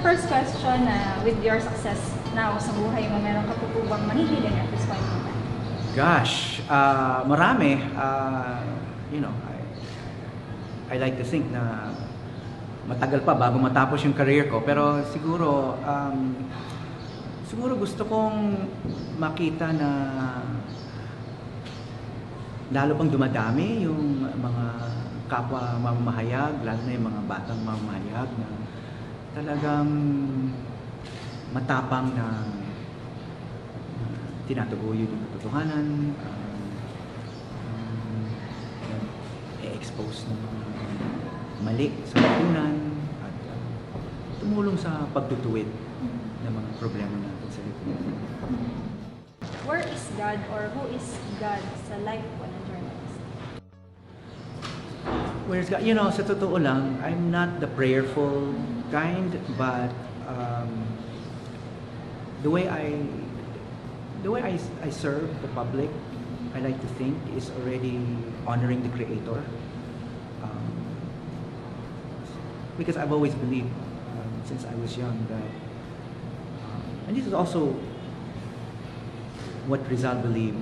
first question, with your success now sa buhay mo, meron ka po bang mahihiling at this point in time? Gosh, marami. You know, I like to think na matagal pa bago matapos yung career ko. Pero siguro, siguro gusto kong makita na lalo pang dumadami yung mga kapwa mamamahayag, lalo na yung mga batang mamamahayag na talagang matapang na tinataguyod yung katotohanan, i-expose ng mga mali sa lipunan at tumulong sa pagtutuwid ng mga problema natin sa lipunan. Where is God or who is God sa life po ng journalist? Where's God? You know, sa totoo lang, I'm not the prayerful kind, but the way I serve the public, I like to think, is already honoring the Creator. Because I've always believed, since I was young, that, and this is also what Rizal believed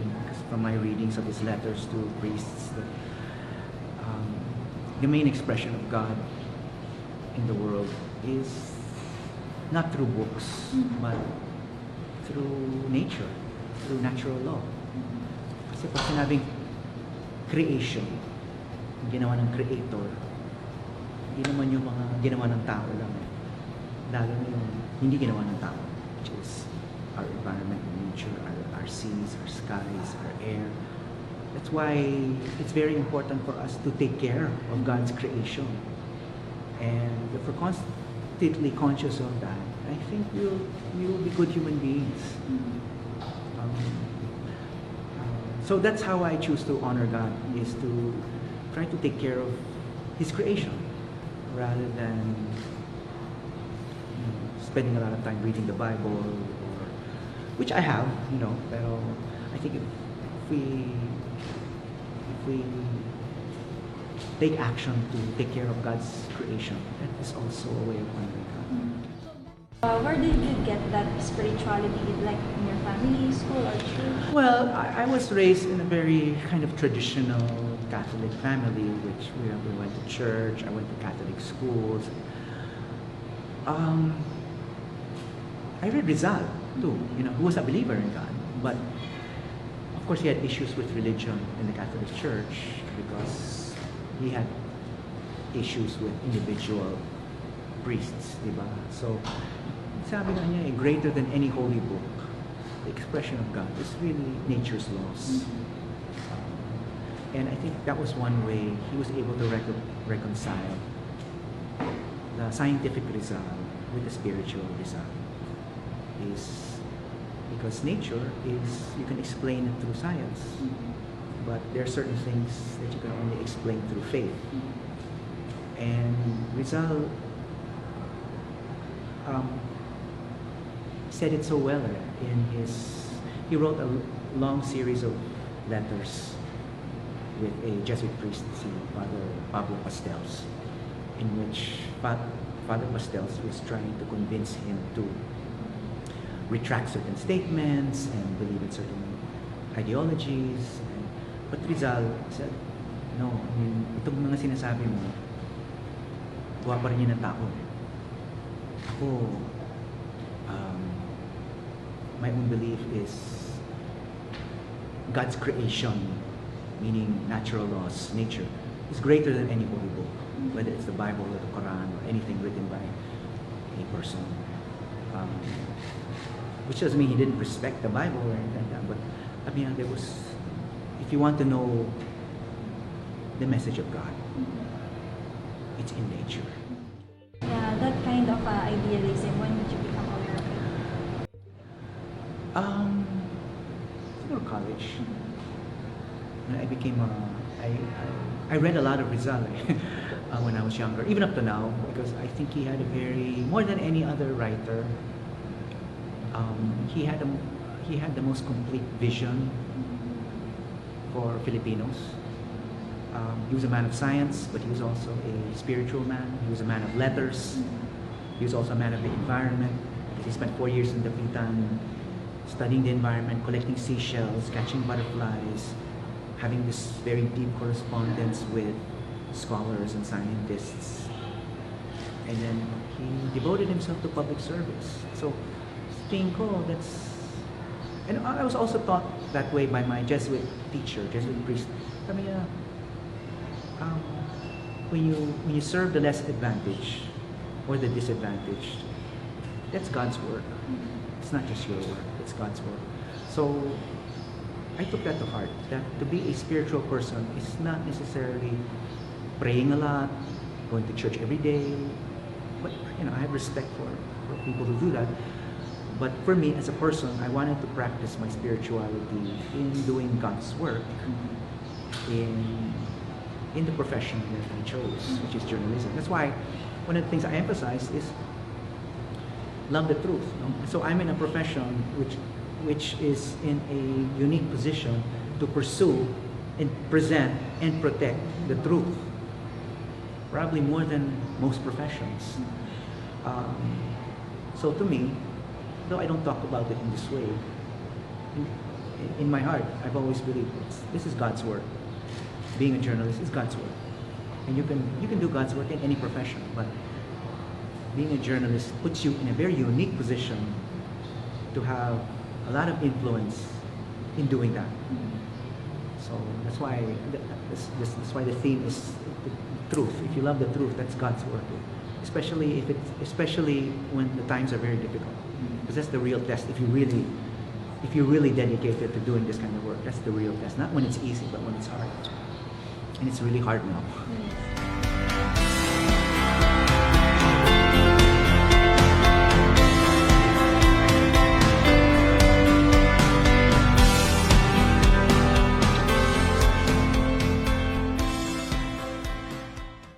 from my readings of his letters to priests, that the main expression of God in the world is not through books, but through nature, through natural law. Kasi pag sinabing creation, ginawa ng Creator, hindi naman yung mga ginawa ng tao lang. Lalo na yung hindi ginawa ng tao, which is our environment, nature, our seas, our skies, our air. That's why it's very important for us to take care of God's creation. And if we're constantly conscious of that, I think we will be good human beings. So that's how I choose to honor God, is to try to take care of His creation rather than spending a lot of time reading the Bible, or which I have, pero I think if we take action to take care of God's creation, that is also a way of honoring God. Where did you get that spirituality? Like in your family, school, or church? Well, I was raised in a very kind of traditional Catholic family, which we went to church. I went to Catholic schools. I read Rizal too, who was a believer in God, but of course he had issues with religion in the Catholic Church because he had issues with individual priests, diba? So, sabi nga niya, greater than any holy book, the expression of God is really nature's laws. And I think that was one way he was able to reconcile the scientific Rizal with the spiritual Rizal. Is because nature is, you can explain it through science, but there are certain things that you can only explain through faith. And Rizal said it so well he wrote a long series of letters with a Jesuit priest, Father Pablo Pastels, in which Father Pastels was trying to convince him to retract certain statements and believe in certain ideologies. But Rizal said, no, itong mga sinasabi mo, buha pa rin yun ng tao. Ako, my own belief is God's creation, meaning natural laws, nature, is greater than any holy book, whether it's the Bible or the Quran or anything written by a person. Which doesn't mean he didn't respect the Bible or anything like that, but I mean, if you want to know the message of God, it's in nature. Yeah, that kind of idealism, when did you become aware of it? Through college. When I became I read a lot of Rizal when I was younger, even up to now, because I think he had more than any other writer, he had the most complete vision for Filipinos. He was a man of science, but he was also a spiritual man. He was a man of letters. He was also a man of the environment. He spent 4 years in the Dapitan studying the environment, collecting seashells, catching butterflies, having this very deep correspondence with scholars and scientists. And then he devoted himself to public service. So, tingin ko, that's... And I was also taught that way by my Jesuit teacher, Jesuit priest. Sabi niya, when you serve the less advantaged or the disadvantaged, that's God's work. It's not just your work, it's God's work. So I took that to heart, that to be a spiritual person is not necessarily praying a lot, going to church every day. But I have respect for people who do that. But for me, as a person, I wanted to practice my spirituality in doing God's work in the profession that I chose, which is journalism. That's why one of the things I emphasize is love the truth. So I'm in a profession which is in a unique position to pursue and present and protect the truth, probably more than most professions. So to me, though I don't talk about it in this way, in my heart, I've always believed this is God's work. Being a journalist is God's work. And you can do God's work in any profession, but being a journalist puts you in a very unique position to have a lot of influence in doing that. So that's why the theme is the truth. If you love the truth, that's God's work. Especially when the times are very difficult, because that's the real test. If you're really dedicated to doing this kind of work, that's the real test. Not when it's easy, but when it's hard, and it's really hard now.